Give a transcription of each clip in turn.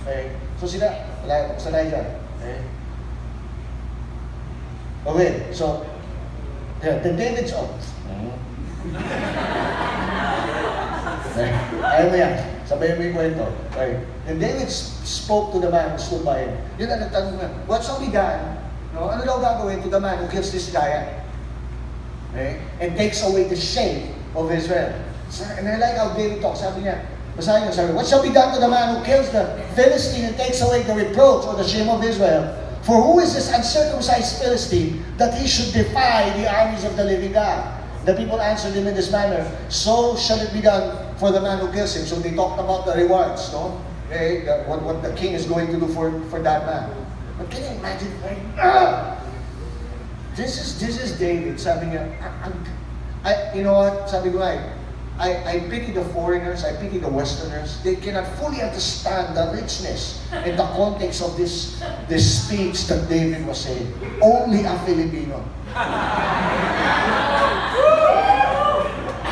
Okay? So sila, wala, tapos na tayo dyan. Okay? Okay, so, yeah, then David's on. Okay? Ayaw mo yan. Sabayan mo yung kwento. Okay? And David spoke to the man who stood by him. Yun ang nagtanong na, what shall be done? No? Ano daw gagawin to the man who kills this giant? Okay? And takes away the shame of Israel. And I like how David talks. Sabi niya, basahin niyo, sabi, what shall be done to the man who kills the Philistine and takes away the reproach or the shame of Israel? For who is this uncircumcised Philistine that he should defy the armies of the living God? The people answered him in this manner, so shall it be done for the man who kills him. So they talked about the rewards, no? Okay, what the king is going to do for that man. But can you imagine, like, this is David. Sabi niya, you know what? Sabi ko I pity the foreigners, I pity the Westerners. They cannot fully understand the richness and the context of this speech that David was saying. Only a Filipino.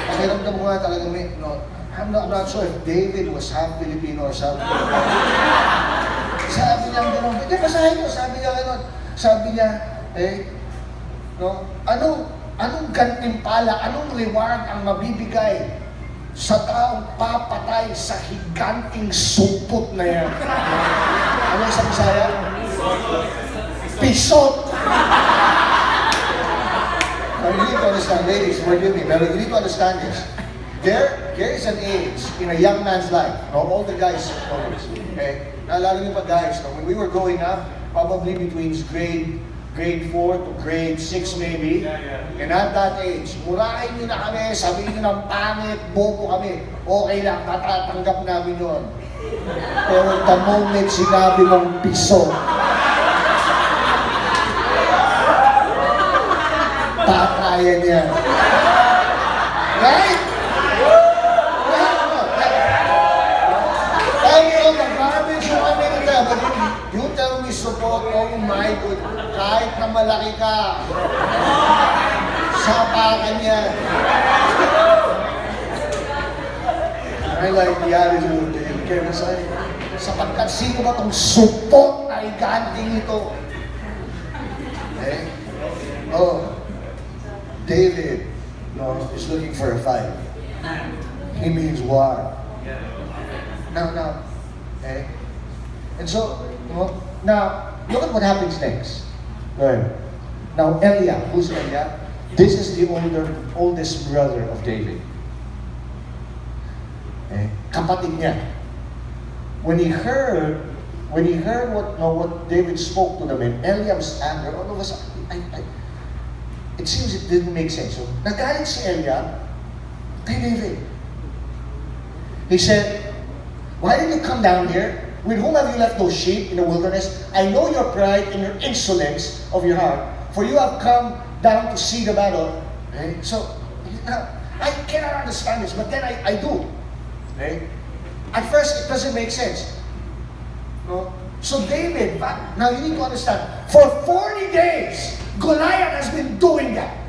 Pakiramdam ko nga talaga, no, I'm not sure if David was half Filipino or something. Sabi niya gano'n, hindi, basahin mo, sabi niya gano'n. Sabi niya, no, anong gantimpala, anong reward ang mabibigay sa taong papatay sa higanting sumpot na yan? Ano sa Bisaya? Pisot! Now you need to understand, ladies, forgive me, but you need to understand this. There is an age in a young man's life. No, all the guys know this. Okay? Naalala niyo pa guys, no, when we were growing up, probably between grade 4 to grade 6 maybe. And at that age, murahin nyo na kami, sabihin nyo ng pangit, bobo kami. Okay lang, matatanggap namin yun. Pero the moment sinabi mong piso, patayan niya. Right? You tell me support, oh my God, kahit na malaki ka, sapakan yan. I like the attitude, David. Sapagkat sino ba itong support na iganting ito? Okay? Oh, David, no, is looking for a fight. He means war. Now, okay? And so, now, look at what happens next. Right. Now, Eliab, who's Eliab? This is the oldest brother of David. Okay? Kapatid niya. When he heard what David spoke to them, and Eliab's anger, all of a sudden, it seems it didn't make sense. So, nagalit si Eliab kay David. He said, why did you come down here? With whom have you left those sheep in the wilderness? I know your pride and your insolence of your heart, for you have come down to see the battle. Okay? So, I cannot understand this, but then I do. Okay? At first, it doesn't make sense. No? So David, now you need to understand, for 40 days, Goliath has been doing that.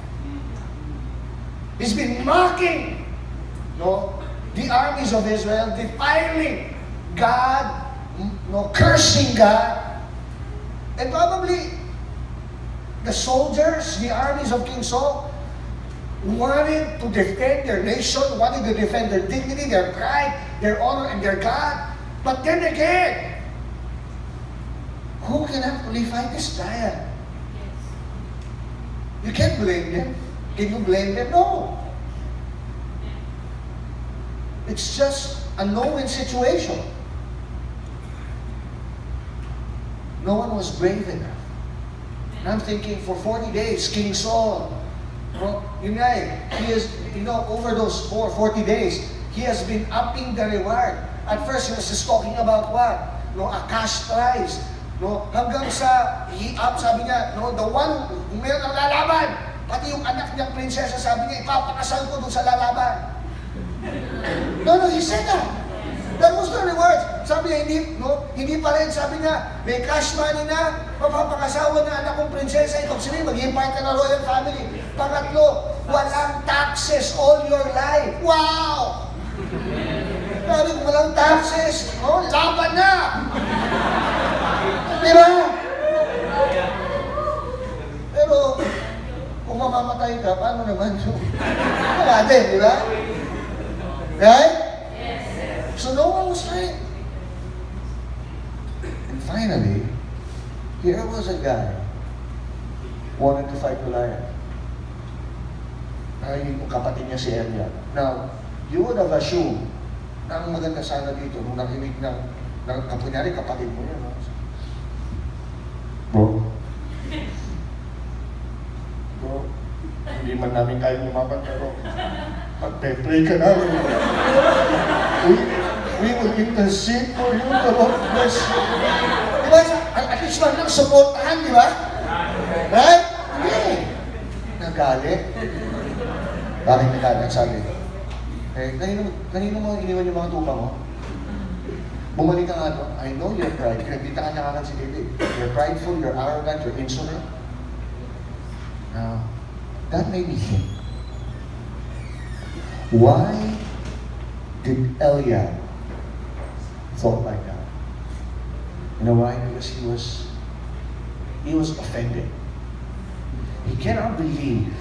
He's been mocking, no, the armies of Israel, defiling God, no, cursing God, and probably the soldiers, the armies of King Saul, wanted to defend their nation, wanted to defend their dignity, their pride, their honor, and their God. But then again, who can actually fight this giant? You can't blame them. Can you blame them? No. It's just a no-win situation. No one was brave enough. And I'm thinking, for 40 days, King Saul, he is, over those 40 days, he has been upping the reward. At first, he was just talking about what? No, a cash prize. No, hanggang sa, he up, sabi niya, no, the one, meron ng lalaban. Pati yung anak niyang prinsesa, sabi niya, ipapakasal ko dun sa lalaban. No, he said that. That was the reward. Sabi niya, hindi pa rin. Sabi niya, may cash money na, mapapakasawa na anak kong prinsesa. Ito, sige, mag-invite ka na royal family. Pangatlo, walang taxes all your life. Wow! Sabi, walang taxes. No, laban na! natin, di ba? Right? So no one was trying. And finally, here was a guy wanted to fight Goliath. Yung kapatid niya si Eliab. Now, you would have assumed na ang maganda sana dito nung nakinig ng kunyari kapatid mo yan. Bro, hindi man namin kayang lumaban, pero pag-pray ka namin. We will intercede for you, the Lord bless you. Diba? At least man lang supportahan, di ba? Right? Hindi. Nagalit. Bakit nagalit? Sabi, kanino mo iniwan yung mga tupa mo? Bumalik ka nga doon. I know you're pride. Kinagdita ka niya si David. You're prideful, you're arrogant, you're insolent. Now, that made me think. Why did Eliab thought like that? You know why? Because he was offended. He cannot believe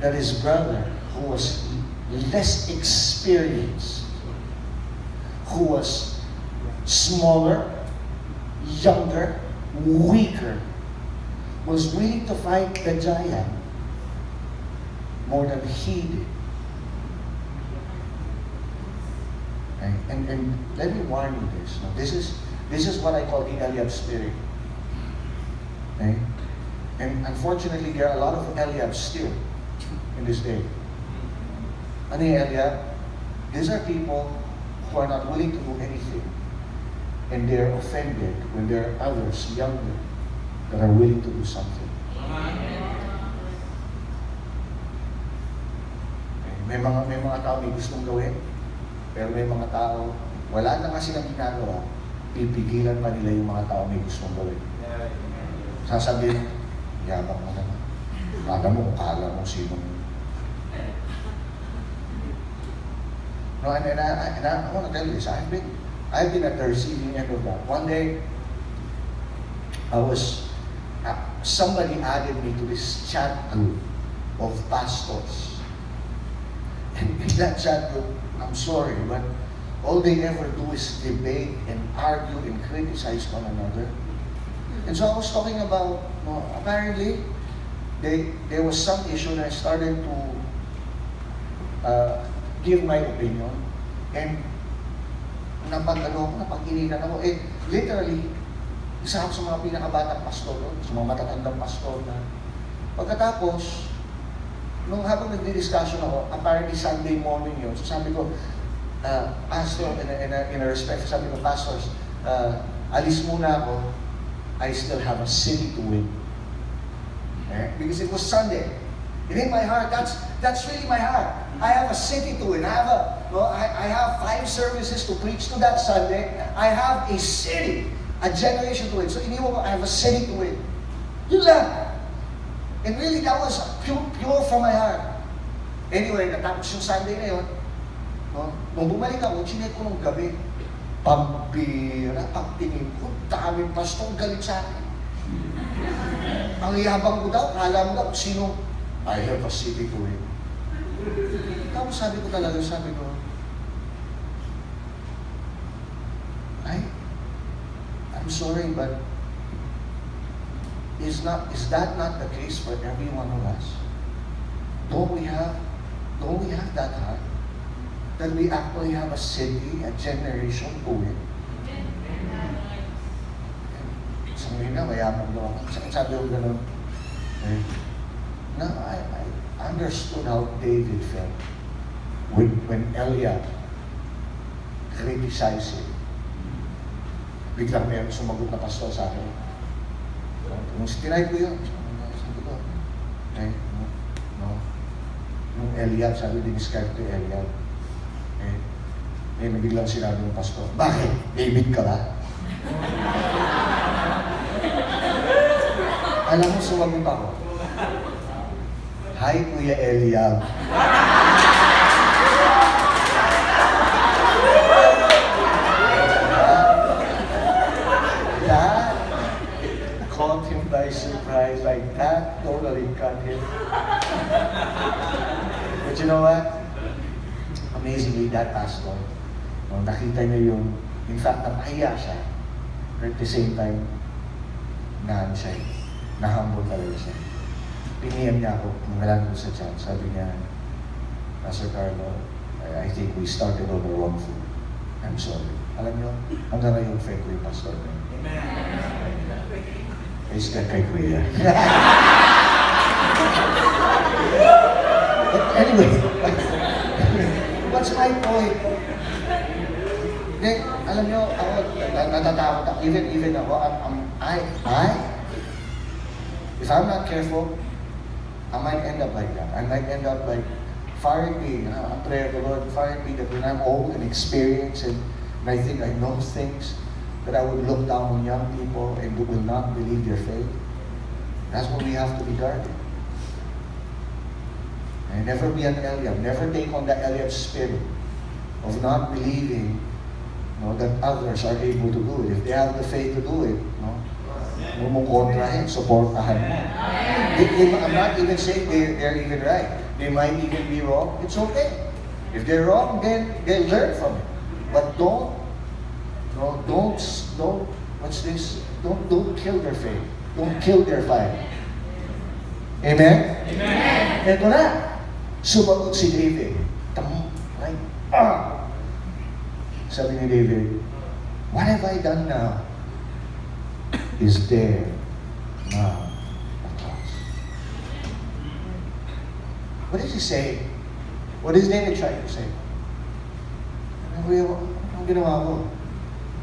that his brother, who was less experienced, who was smaller, younger, weaker, was willing to fight the giant more than he did. And let me warn you this. Now, this is what I call the Eliab spirit. Okay? And unfortunately, there are a lot of Eliabs still in this day. Ano yung Eliab? These are people who are not willing to do anything. And they're offended when there are others, younger, that are willing to do something. Okay? May mga tao may gustong gawin, pero may mga tao, wala na kasi silang ginagawa, pipigilan pa nila yung mga tao may gustong gawin. Sasabihin, yabang mo naman. Kala mo sino. No, and I want to tell you this. I've been at the receiving end of that. One day, somebody added me to this chat group of pastors. And in that chat group, I'm sorry, but all they ever do is debate and argue and criticize one another. And so I was talking about, apparently, there was some issue and I started to give my opinion. And napag-initan ako. Literally, isa ako sa mga pinakabatang pastor, sa mga matatandang pastor na. Pagkatapos, habang nagdi-discussion ako, apparently Sunday morning yun, so sabi ko, Pastor, in a respect, sabi ko, Pastors, alis muna ako, I still have a city to win. Because it was Sunday. And in my heart, that's really my heart. I have a city to win. I have 5 services to preach to that Sunday. I have a city, a generation to win. So iniwan ko, I have a city to win. Yun lang. And really, that was pure from my heart. Anyway, natapos yung Sunday na yun. Nung bumalik ako, chinek ko nung gabi. Pambira, pagtingin ko, daming pastor, galit sa akin. Ang yabang ko daw, kala mo daw sino, I have a city to win. Tapos sabi ko, I'm sorry, but is that not the case for every one of us? Don't we have that heart? That we actually have a city, a generation to win? Sabi na, mayaman daw ako. Sabi ko gano'n. Now, I understood how David felt when Eliab criticized him. Biglang mayroon sumagot na pastor sa akin. Nung tinay ko yun, sabi ko, nung Eliab, sabi describe ko yung Eliab. Nabiglang sinabi ng pastor, bakit? David ka ba? Alam mo, sumagot ako. Hi, Kuya Eliab. That caught him by surprise, like that totally cut him. But you know what? Amazingly, that pastor, nakita niya yung, in fact, napahiya siya. But at the same time, na-humble talaga siya. Piniyam niya ako, magalang ko sa chat. Sabi niya, Pastor Carlo, I think we started on the wrong foot. I'm sorry. Alam niyo, hanggang ngayon, fake ko yung pastor. Praise God kay Kuya. But anyway, what's my point? Alam niyo, ako, natatakot ako. Even ako, if I'm not careful, I might end up like that. I might end up like firing me. I'm praying the Lord, firing me that when I'm old and experienced and I think I know things, that I would look down on young people and who will not believe their faith. That's what we have to be guarded. And never be an Eliab. Never take on the Eliab spirit of not believing that others are able to do it. If they have the faith to do it, mumukontrahin, supportahan mo. I'm not even saying they're even right. They might even be wrong. It's okay. If they're wrong, then they'll learn from it. But don't what's this? Don't kill their faith. Don't kill their fire. Amen? Amen. Ito na. Sumagot si David. Sabi ni David, what have I done now? Is there now a cause? What is he saying? What is David trying to say? Anong ginawa ko?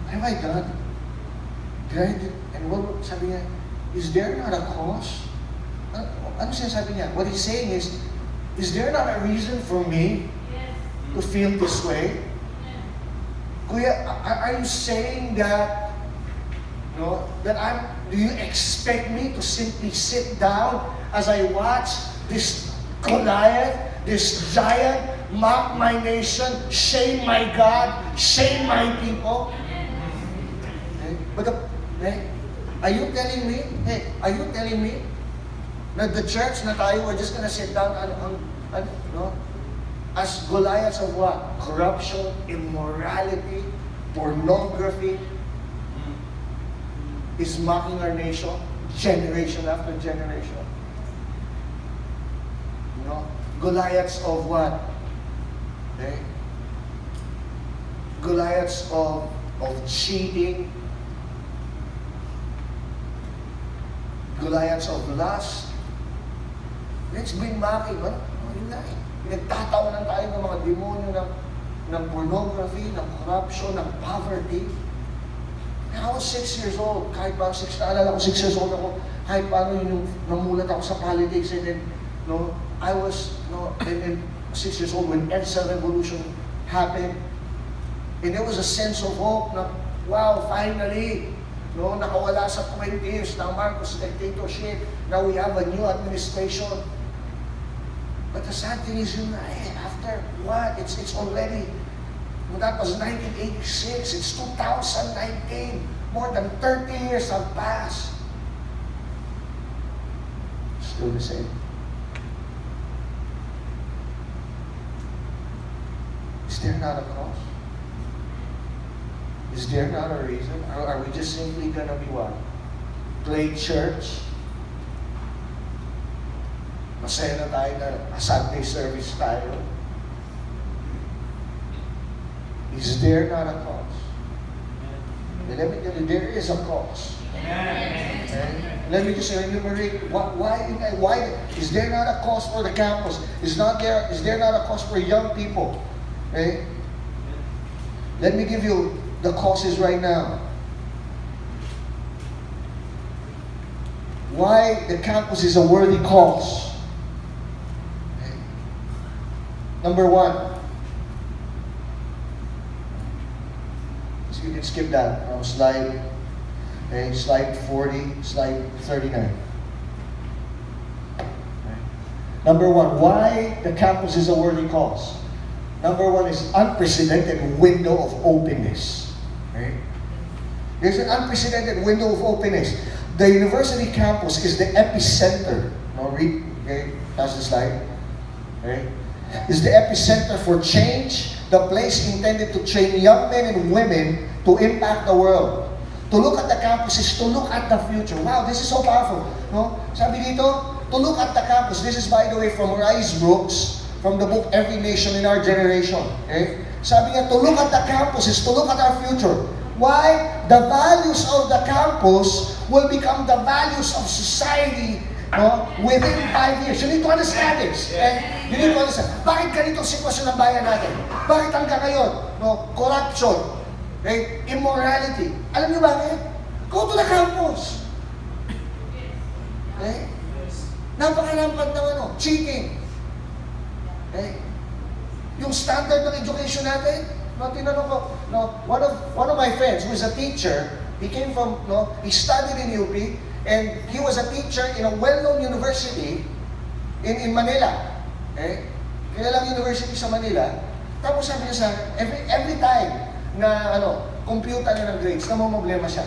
What have I done? And what sabi niya? Is there not a cause? Ano sinasabi niya? What he's saying is there not a reason for me to feel this way? Kuya, are you saying that, do you expect me to simply sit down as I watch this Goliath, this giant, mock my nation, shame my God, shame my people? But are you telling me that the church na tayo, we're just gonna sit down as Goliaths of what? Corruption, immorality, pornography is mocking our nation generation after generation. Goliaths of what? Goliaths of cheating, Goliaths of lust. It's been mocking. Nagtatawanan tayo ng mga demonyo ng pornography, ng corruption, ng poverty. I was 6 years old. Kahit pa 6 years old ako, kahit paano yung namulat ako sa politics and then, I was, and 6 years old when EDSA revolution happened. And there was a sense of hope na, wow, finally, nakawala sa 20 years ng Marcos dictatorship. Now we have a new administration. But the sad thing is, after what? It's already, that was 1986, it's 2019. More than 30 years have passed. Still the same. Is there not a cause? Is there not a reason? Are we just simply gonna be what? Play church? Masaya na tayo na Sunday service tayo? Is there not a cause? And let me tell you, there is a cause. Okay? Let me just enumerate why is there not a cause for the campus? Is there not a cause for young people? Okay? Let me give you the causes right now. Why the campus is a worthy cause. Okay. Number one. So you can skip that. Slide 40, slide 39. Okay. Number one, why the campus is a worthy cause. Number one is unprecedented window of openness. Okay? There's an unprecedented window of openness. The university campus is the epicenter. Now read, okay, that's the slide. Okay? is the epicenter for change, the place intended to train young men and women to impact the world. To look at the campus is to look at the future. Wow, this is so powerful. No? Sabi dito, to look at the campus. This is, by the way, from Rice Brooks, from the book Every Nation in Our Generation. Okay? Sabi niya, to look at the campus is to look at our future. Why? The values of the campus will become the values of society, no, within 5 years. You need to understand this. Okay? You need to understand. Bakit ganito ang sitwasyon ng bayan natin? Bakit hanggang ngayon? No? Corruption. Okay? Immorality. Alam niyo bakit? Go to the campus. Okay? Napakalampad ng cheating. Okay? Yung standard ng education natin, tinanong ko, one of my friends who is a teacher, he came from, he studied in UP, and he was a teacher in a well-known university in Manila. Okay? Kilalang university sa Manila. Tapos sabi niya sa every time na computer niya ng grades, namomroblema siya.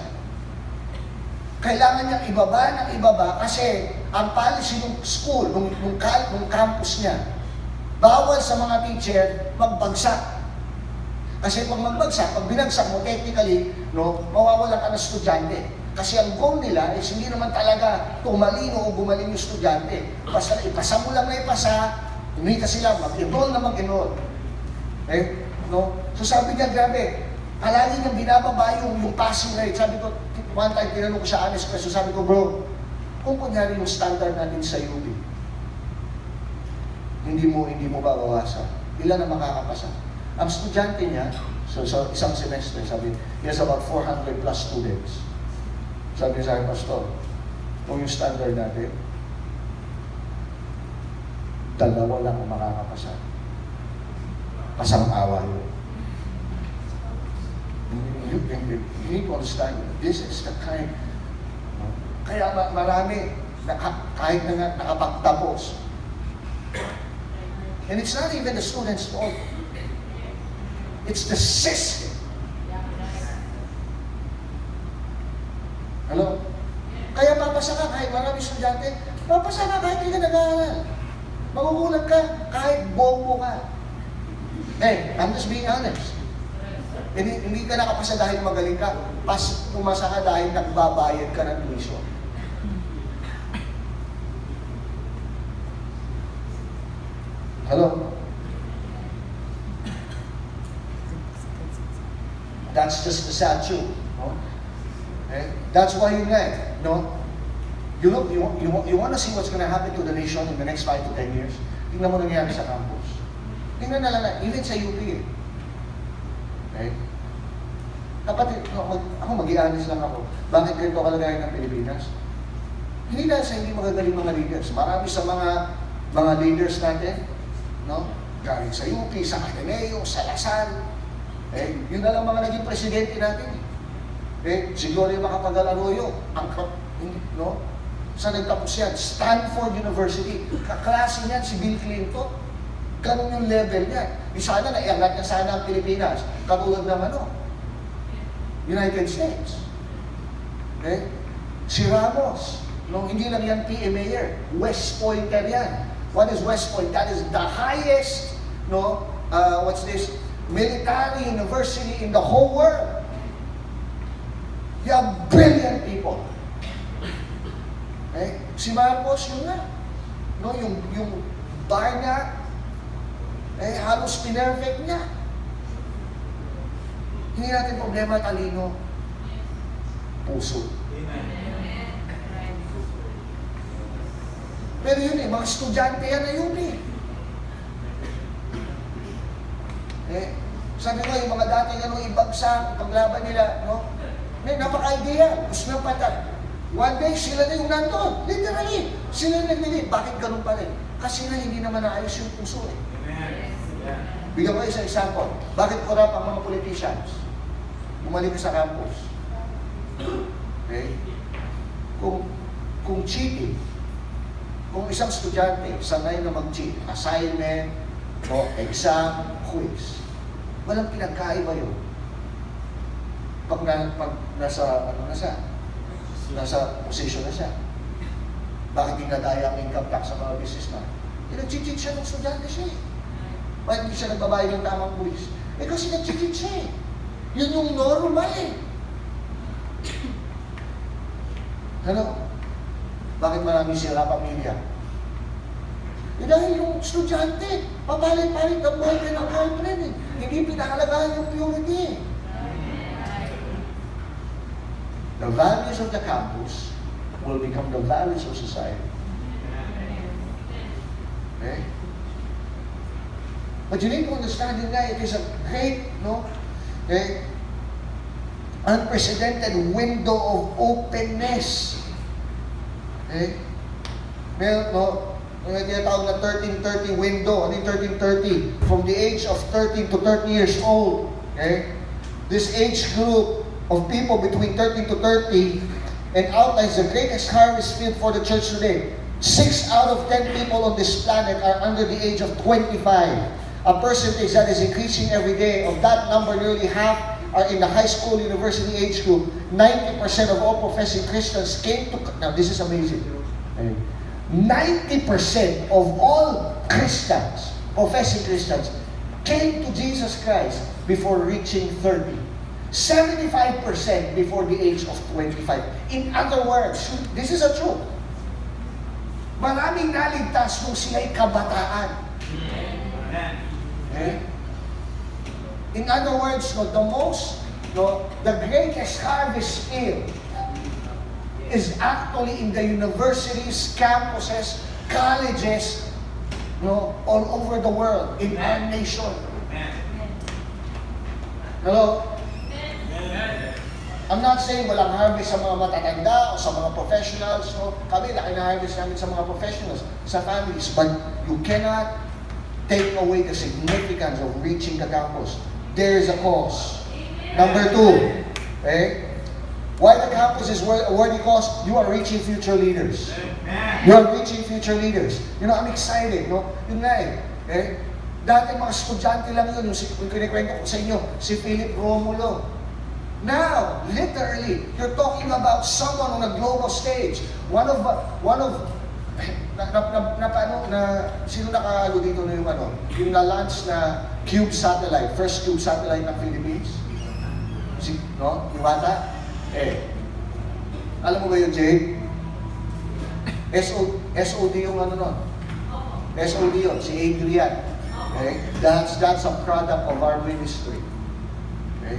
Kailangan niya ibaba ng ibaba kasi ang policy ng school, nung campus niya, bawal sa mga teacher magbagsak. Kasi pag magbagsak, pag binagsak mo, technically, mawawalan ka ng estudyante. Kasi ang goal nila is hindi naman talaga tumalino o gumaling yung estudyante. Basta ipasa mo lang na ipasa, umita sila, mag-enroll na mag-enroll. Okay? So sabi niya, grabe, palagi niyang binababa yung passing rate. Sabi ko, one time, tinanong ko siya honest question, sabi ko, bro, kung kunyari yung standard natin sa UP, hindi mo babawasan, ilan ang makakapasa? Ang estudyante niya, so isang semester, sabi, he has about 400 plus students. Sabi sa akin, Pastor, kung yung standard natin, 2 lang ang makakapasa. Pasang-awa yun. You need to understand, this is the kind, kaya marami, kahit na nakapagtapos. And it's not even the students' fault. It's the system. Hello? Kaya papasa ka kahit marami estudyante, papasa ka kahit hindi ka nag-aaral. Magugulat ka kahit bobo ka. Hey, I'm just being honest. Hindi ka nakapasa dahil magaling ka. Pumasa ka dahil nagbabayad ka ng tuition. Hello? That's just the sad truth. No? Okay? That's why you want to see what's going to happen to the nation in the next 5 to 10 years? Tingnan mo nangyayari sa campus. Tingnan na lang, even sa UP eh. Okay? Kapatid, ako mag-i-honest lang ako. Bakit ganito kalagayan ng Pilipinas? Hindi dahil sa hindi magagaling mga leaders. Marami sa mga leaders natin, galing sa UP, sa Ateneo, sa Lasal. Yun na lang mga naging presidente natin. Si Gloria Macapagal-Arroyo, saan nagtapos yan? Stanford University. Kaklase niyan si Bill Clinton. Ganun yung level niya. Sana naiangat niya sana ang Pilipinas. Katulad ng United States. Si Ramos, hindi lang yan PA Mayor, West Pointer yan. What is West Point? That is the highest, military university in the whole world. You have brilliant people. Si Marcos, yun nga. Yung bar niya, halos pinerfect niya. Hindi natin problema talino. Puso. Pero yun mga estudyante yan na yun sabi ko, yung mga dating ibagsak, paglaban nila, napaka-ideal, gusto ng patay. One day, sila na yung nandun. Literally, sila naglilid. Bakit ganun pa rin? Kasi hindi naman naayos yung puso Bigyan ko isang example. Bakit corrupt ang mga politicians? Bumalik sa campus. Kung cheating, kung isang estudyante sanay na mag-cheat, assignment, exam, quiz, walang pinagkaiba yun. Pag nasa position na siya. Bakit ginadaya ang income tax sa mga business na? Nag-cheat siya ng estudyante siya Bakit hindi siya nagbabayad ng tamang buwis? Eh kasi nag-cheat siya eh. Yun yung normal eh. Ano? Bakit marami sila pamilya? Eh dahil yung estudyante, papalit-palit ng boyfriend eh. Hindi pinakalagaan yung purity eh. The values of the campus will become the values of society. Okay? But you need to understand that it is a great, okay, unprecedented window of openness. Okay? May tinatawag na 1330 window. Ano yung 1330? From the age of 13 to 30 years old. Okay? This age group of people between 13 to 30 and outlines the greatest harvest field for the church today. 6 out of 10 people on this planet are under the age of 25. A percentage that is increasing every day. Of that number, nearly half are in the high school, university age group. 90% of all professing Christians came to... Now, this is amazing. 90% of all Christians, professing Christians, came to Jesus Christ before reaching 30. 75% before the age of 25. In other words, this is a truth. Maraming naligtas nung sila'y kabataan. Okay? In other words, the greatest harvest field is actually in the universities, campuses, colleges, all over the world, in our nation. Hello? I'm not saying walang harvest sa mga matatanda o sa mga professionals. Kami, laki na harvest namin sa mga professionals, sa families. But you cannot take away the significance of reaching the campus. There is a cause. Number 2, okay? Why the campus is a worthy cause? You are reaching future leaders. You are reaching future leaders. I'm excited, Yun nga eh. Okay? Dati mga estudyante lang yun, yung kinikwento ko sa inyo, si Philip Romulo. Now, literally, you're talking about someone on a global stage. Sino nakahalo dito na yung na-launch na Cube satellite, first Cube satellite ng Philippines? Yung bata? Alam mo ba yun, Jade? SOD yung SOD yun, si Adrian. Okay? That's a product of our ministry. Okay?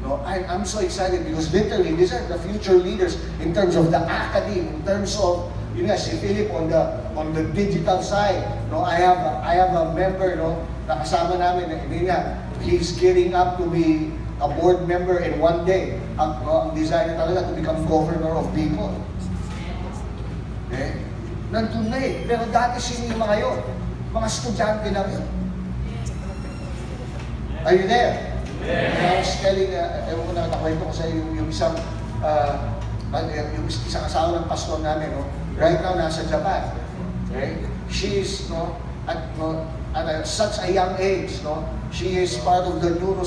I'm so excited because literally these are the future leaders in terms of the academy, in terms of si Philip on the digital side. I have a member na kasama namin, he's getting up to be a board member in one day. Ang desire talaga to become governor of Bicol. Okay? Nandun na eh. Pero dati sino yung mga yun? Mga estudyante lang yun. Are you there? I was telling, ewan ko na nakakwento ko sa yung isang asawa ng pastor namin, right now nasa Japan. Okay? She is at such a young age, she is part of the neuro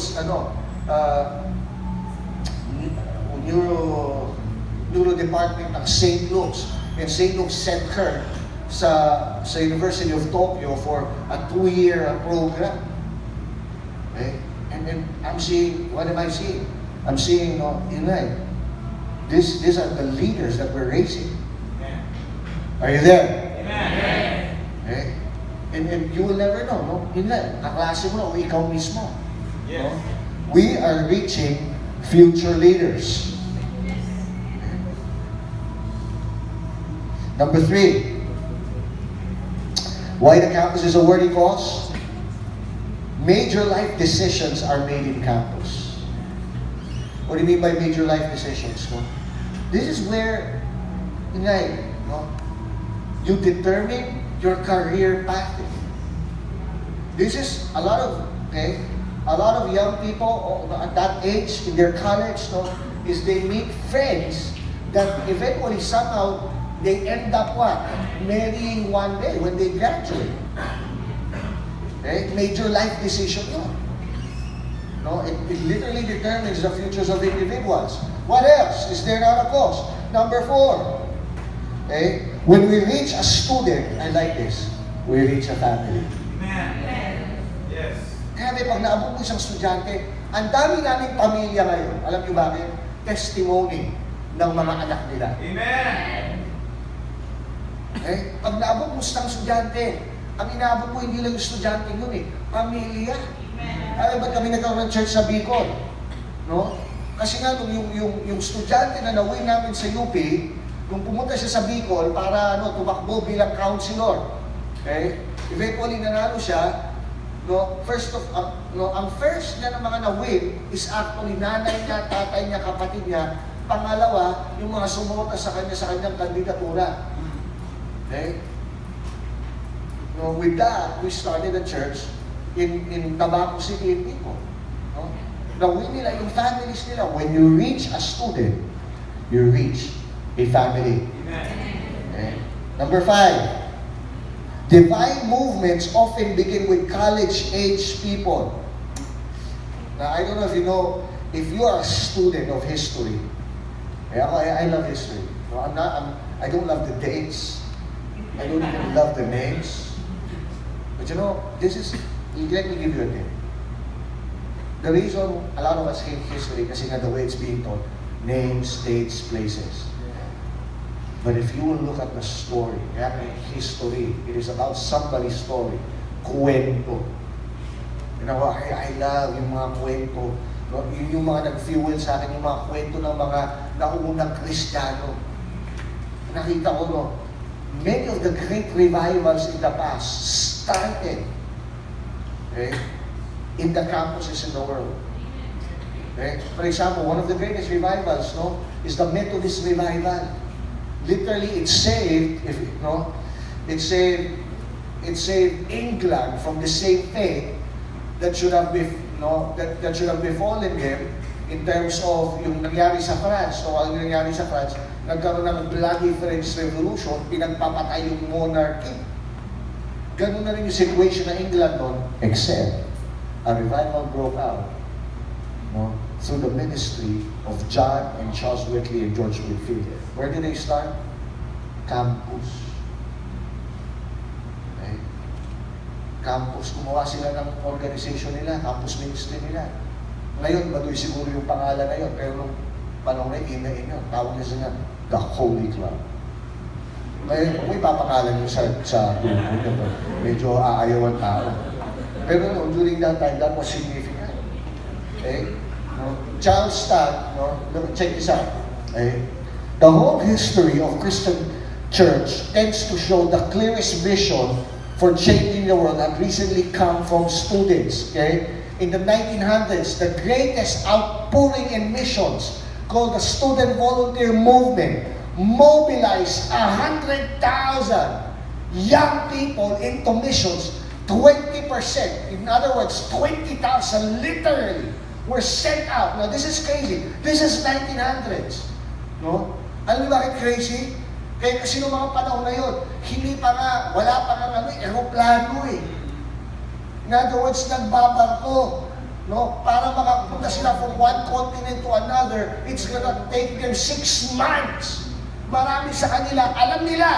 department ng St. Luke's. And St. Luke's sent her sa University of Tokyo for a 2-year program. Okay? And I'm seeing, what am I seeing? I'm seeing, these are the leaders that we're raising. Are you there? Amen. Okay? And you will never know, kaklase mo o ikaw mismo. Yes. We are reaching future leaders. Okay. Number 3, why the campus is a worthy cause? Major life decisions are made in campus. What do you mean by major life decisions? This is where you determine your career path. This is a lot of young people at that age in their college, is they meet friends that eventually somehow they end up marrying one day when they graduate. Okay? Major life decision yun. It literally determines the futures of individuals. What else? Is there not a cause? Number 4. Okay? When we reach a student, I like this, we reach a family. Amen. Kaya pag naabot mo isang estudyante, ang dami naming pamilya ngayon. Alam niyo bakit? Testimony ng mga anak nila. Amen! Okay? Pag naabot mo isang estudyante, ang inaabot mo hindi lang yung estudyante yun eh, pamilya. Alam ba't kami nagkaroon ng church sa Bicol? No? Kasi nga yung estudyante na nawin namin sa UP, nung pumunta siya sa Bicol para tumakbo bilang counselor. Okay? Eventually nanalo siya. No, ang first niya ng mga na-win is actually nanay niya, tatay niya, kapatid niya. Pangalawa, yung mga sumota sa kanyang kandidatura. Okay? No, with that, we started a church in Tabaco City in Bicol. No? Na-win nila yung families nila. When you reach a student, you reach a family. Okay? Number 5. Divine movements often begin with college-age people. Now, I don't know if you know, if you are a student of history, I love history. No, I don't love the dates. I don't even love the names. But you know, let me give you a tip. The reason a lot of us hate history kasi nga the way it's being taught, names, dates, places. But if you will look at the story, history, it is about somebody's story. Kwento. You know, I love yung mga kwento. No? Yung mga nag-fuel sa akin, yung mga kwento ng mga naunang Kristiyano. Nakita ko, no, many of the great revivals in the past started in the campuses in the world. Okay? For example, one of the greatest revivals is the Methodist revival. Literally, it saved England from the same fate that should have befallen them in terms of yung nangyari sa France. So, ang nangyari sa France, nagkaroon ng bloody French Revolution, pinagpapatay yung monarchy. Ganun na rin yung situation ng England noon, except a revival broke out through the ministry of John and Charles Wesley and George Whitefield. Where did they start? Campus. Okay? Campus. Gumawa sila ng organization nila, campus ministry nila. Ngayon, Baduy siguro yung pangalan na yun, pero nung panahon na yun, tawag niya sila, The Holy Club. Ngayon, kung ipapangalan nyo sa grupo nyo, medyo aayaw ang tao. Pero during that time, that was significant. Okay? Charles Stott, check this out. Okay? The whole history of Christian church tends to show the clearest vision for changing the world had recently come from students. Okay? In the 1900s, the greatest outpouring in missions, called the Student Volunteer Movement, mobilized 100,000 young people into missions. 20%, in other words, 20,000 literally were sent out. Now, this is crazy. This is 1900s. No? Alam niyo bakit crazy? Kasi noong mga panahon na yun, wala pa nga aeroplano eh. In other words, nagbabarko. No? Para makapunta sila from one continent to another, it's gonna take them 6 months. Marami sa kanila, alam nila.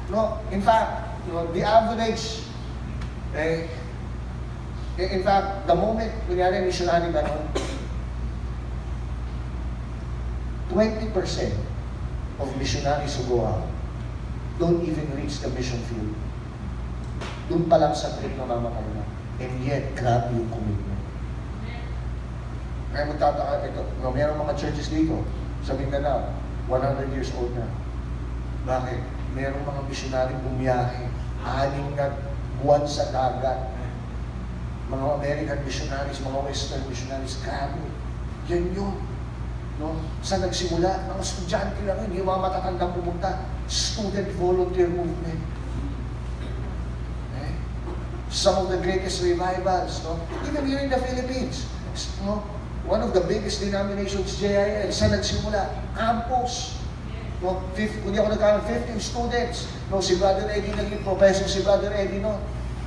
No? In fact, the average, in fact, the moment, kunyari missionary ba nun, 20% of missionaries who go out don't even reach the mission field. Doon pa lang sa trip na mamatay na. And yet, grabe yung commitment. Kaya magtataka, mayroong mga churches dito, sa Mindanao, 100 years old na. Bakit? Mayroong mga missionary bumiyahe, 6 na buwan sa dagat. Mga American missionaries, mga Western missionaries, grabe. Yan yun. No? Saan nagsimula? Mga estudyante lang yun, yung mga matatandang pumunta. Student volunteer movement. Okay? Some of the greatest revivals, even here in the Philippines. One of the biggest denominations, JIL, saan nagsimula? Campus. Kung di ako nagkaroon 15 students, si Brother Eddie naging professor, si Brother Eddie,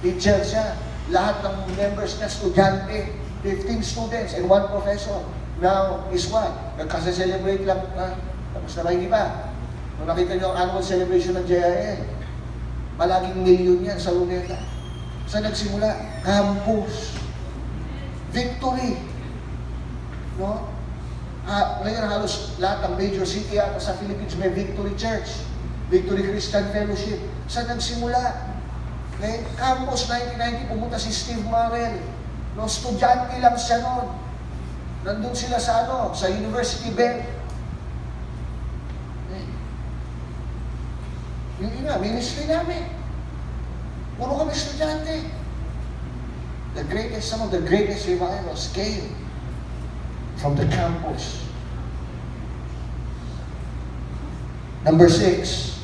teacher siya. Lahat ng members niya, estudyante, 15 students and 1 professor. Now, is what? Nagkasa-celebrate lang, tapos na hindi pa. Nung nakita niyo ang annual celebration ng JIL, palaging milyon yan sa Luneta. Saan nagsimula? Campus. Victory. No? Ngayon halos lahat ng major city yata sa Philippines may Victory Church, Victory Christian Fellowship. Saan nagsimula? Campus 1990, pumunta si Steve Marrell. No, estudyante lang siya noon. Nandun sila sa sa University Bell. Yung ministry namin. Puro kami estudyante. Some of the greatest revivals came from the campus. Number 6,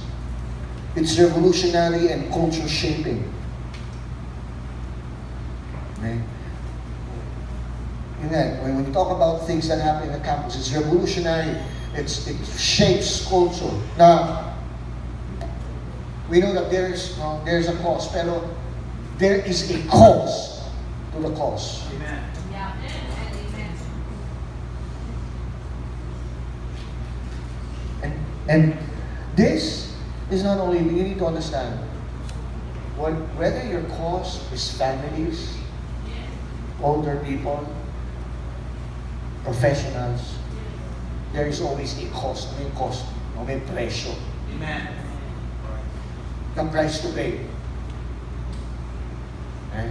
it's revolutionary and culture shaping. Okay? When you talk about things that happen in the campus, it's revolutionary. It shapes culture. Now, we know that there's a cause, pero there is a cause to the cause. Amen. Yeah. Amen. And this is not only, you need to understand, whether your cause is families, older people, professionals, there is always a cost. May presyo. Amen. The price to pay. Okay?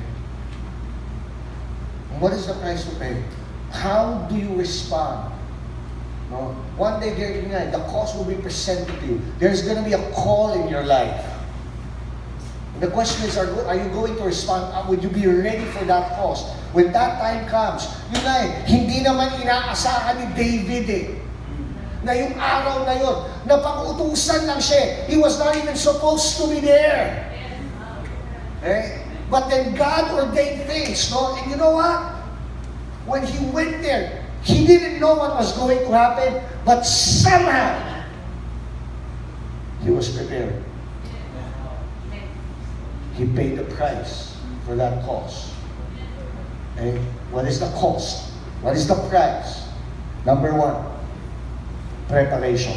What is the price to pay? How do you respond? No? One day, the cause will be presented to you. There's going to be a call in your life. The question is, are you going to respond? Would you be ready for that cause? When that time comes, hindi naman inaasahan ni David na yung araw na yun, napag-utusan lang siya. He was not even supposed to be there. Okay? But then God ordained things, no? And you know what? When he went there, he didn't know what was going to happen, but somehow, he was prepared. He paid the price for that cause. Okay? What is the cost? What is the price? Number 1, preparation.